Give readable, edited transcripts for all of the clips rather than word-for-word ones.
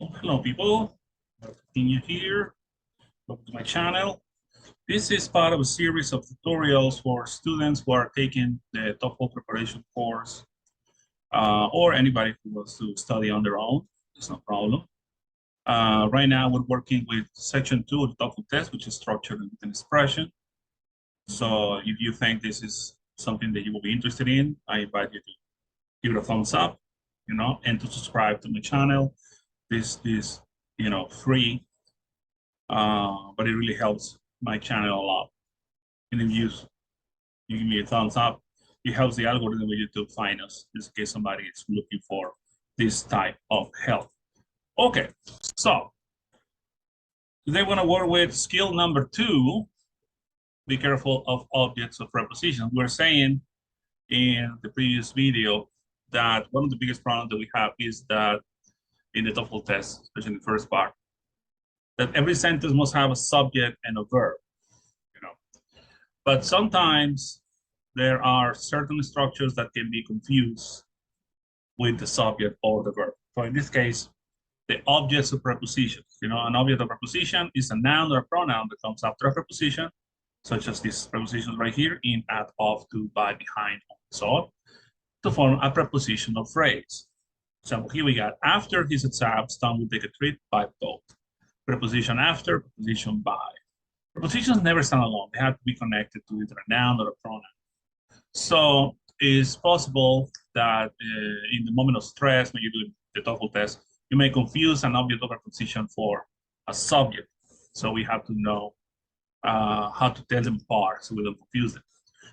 Hello, people. Continue here. Welcome to my channel. This is part of a series of tutorials for students who are taking the TOEFL preparation course, or anybody who wants to study on their own. It's no problem. Right now, we're working with section 2 of the TOEFL test, which is structured and expression. So if you think this is something that you will be interested in, I invite you to give it a thumbs up, and to subscribe to my channel. This is, free, but it really helps my channel a lot. And if you give me a thumbs up, it helps the algorithm of YouTube find us, just in case somebody is looking for this type of help. Okay, so today we're going to work with skill number 2. Be careful of objects of preposition. We're saying in the previous video that one of the biggest problems that we have is that in the TOEFL test, especially in the first part, that every sentence must have a subject and a verb, But sometimes there are certain structures that can be confused with the subject or the verb. So in this case, the objects of prepositions. An object of preposition is a noun or a pronoun that comes after a preposition, such as these prepositions right here, in, at, of, to, by, behind, on, so on, to form a prepositional phrase. So here we got, after his exams, Tom will take a trip by boat. Preposition after, preposition by. Prepositions never stand alone. They have to be connected to either a noun or a pronoun. So it's possible that in the moment of stress, when you do the TOEFL test, you may confuse an object of preposition for a subject. So we have to know how to tell them apart so we don't confuse them.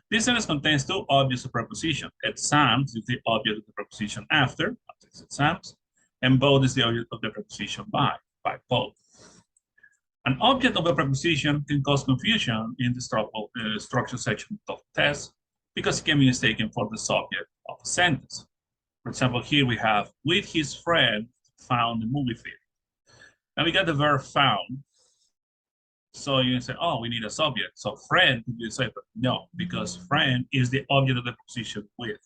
This sentence contains two objects of preposition. Exams is the object of the preposition after exams, and both is the object of the preposition by both. An object of a preposition can cause confusion in the structure section of the test because it can be mistaken for the subject of a sentence. For example, here we have, with his friend, found the movie theater. Now we got the verb found. So you can say, oh, we need a subject. So friend could be the subject. No, because friend is the object of the preposition with.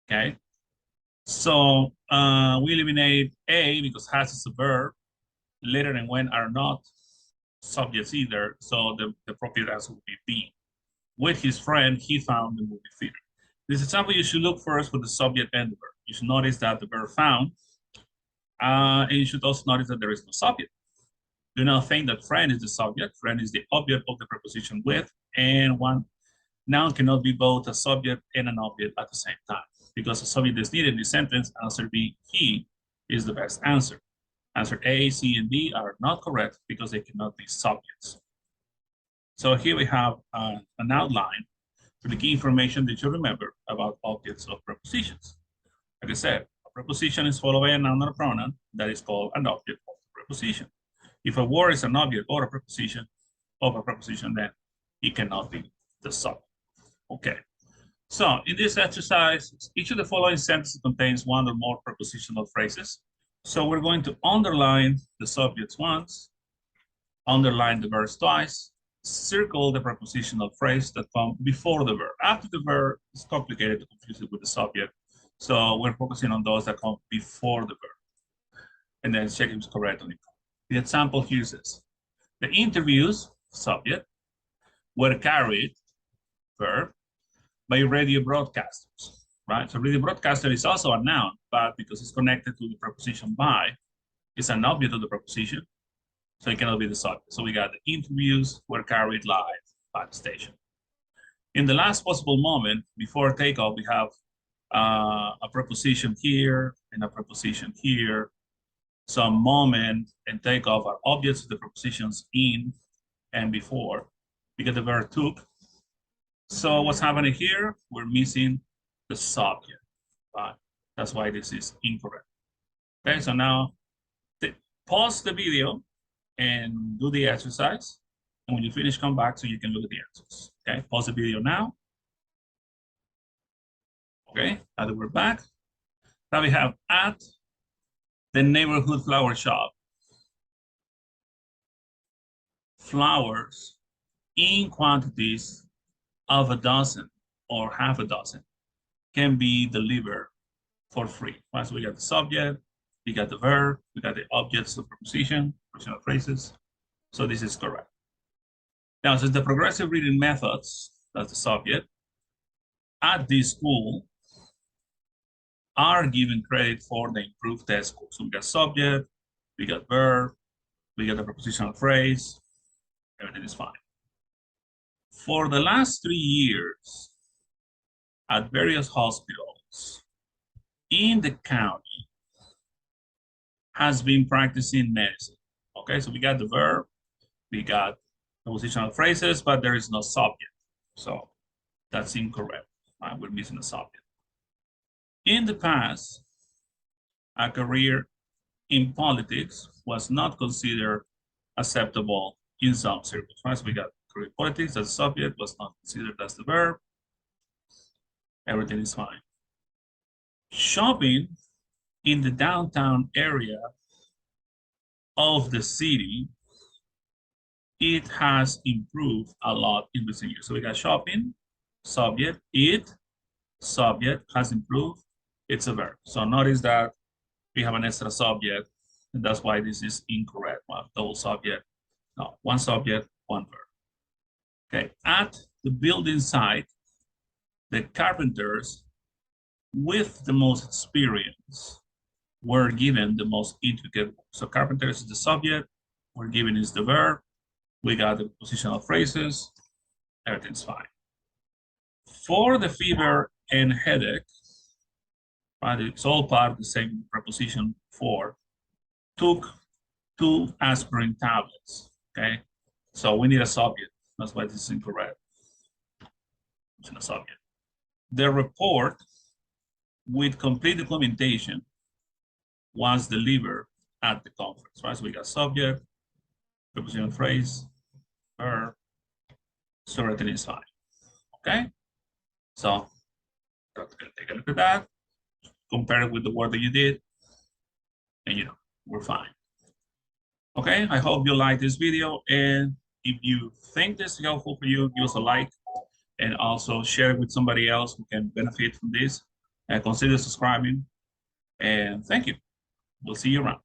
Okay. So we eliminate A because has is a verb. Later and when are not subjects either. So the appropriate answer would be B. With his friend, he found the movie theater. This example, you should look first for the subject and the verb. You should notice that the verb found, and you should also notice that there is no subject. Do not think that friend is the subject. Friend is the object of the preposition with, and one noun cannot be both a subject and an object at the same time. Because a subject is needed in this sentence, answer B, he, is the best answer. Answer A, C, and D are not correct because they cannot be subjects. So here we have an outline for the key information that you remember about objects of prepositions. Like I said, a preposition is followed by a noun or a pronoun that is called an object of the preposition. If a word is an object or a preposition of a preposition, then it cannot be the subject. Okay. So in this exercise, each of the following sentences contains one or more prepositional phrases. So we're going to underline the subjects once, underline the verbs twice, circle the prepositional phrase that comes before the verb. After the verb, it's complicated to confuse it with the subject. So we're focusing on those that come before the verb. And then check if it's correct on it. The example here says, the interviews, subject, were carried, verb, by radio broadcasters, right? So radio broadcaster is also a noun, but because it's connected to the preposition by, it's an object of the preposition, so it cannot be the subject. So we got the interviews were carried live by the station. In the last possible moment, before takeoff, we have a preposition here and a preposition here. So moment and takeoff are objects of the prepositions in and before. We get the verb took. So what's happening here? We're missing the subject. That's why this is incorrect. Okay, so now pause the video and do the exercise. And when you finish, come back so you can look at the answers. Okay, pause the video now. Okay, now that we're back, now we have at the neighborhood flower shop. Flowers in quantities of a dozen or half a dozen can be delivered for free. Right? So we got the subject, we got the verb, we got the objects of preposition, personal phrases. So this is correct. Now, since the progressive reading methods, that's the subject, at this school are given credit for the improved test score. So we got subject, we got verb, we got the prepositional phrase, everything is fine. For the last 3 years, at various hospitals in the county, has been practicing medicine. Okay, so we got the verb, we got prepositional phrases, but there is no subject. So that's incorrect. We're missing a subject. In the past, a career in politics was not considered acceptable in some circles. Right? So we got career politics as a subject, was not considered as the verb. Everything is fine. Shopping in the downtown area of the city, it has improved a lot in recent years. So we got shopping, subject, it, subject has improved, it's a verb. So notice that we have an extra subject, and that's why this is incorrect. One double subject, no, one subject, one verb. Okay, at the building site, the carpenters with the most experience were given the most intricate work. So carpenters is the subject, we're given is the verb, we got the positional phrases, everything's fine. For the fever and headache, right, it's all part of the same preposition for, took 2 aspirin tablets, okay? So we need a subject, that's why this is incorrect. It's a subject. The report with complete documentation was delivered at the conference, right? So we got subject, prepositional phrase, verb, so everything is fine, okay? So take a look at that, compare it with the work that you did, and you know, we're fine. Okay, I hope you like this video, and if you think this is helpful for you, give us a like, and also share it with somebody else who can benefit from this, and consider subscribing, and thank you. We'll see you around.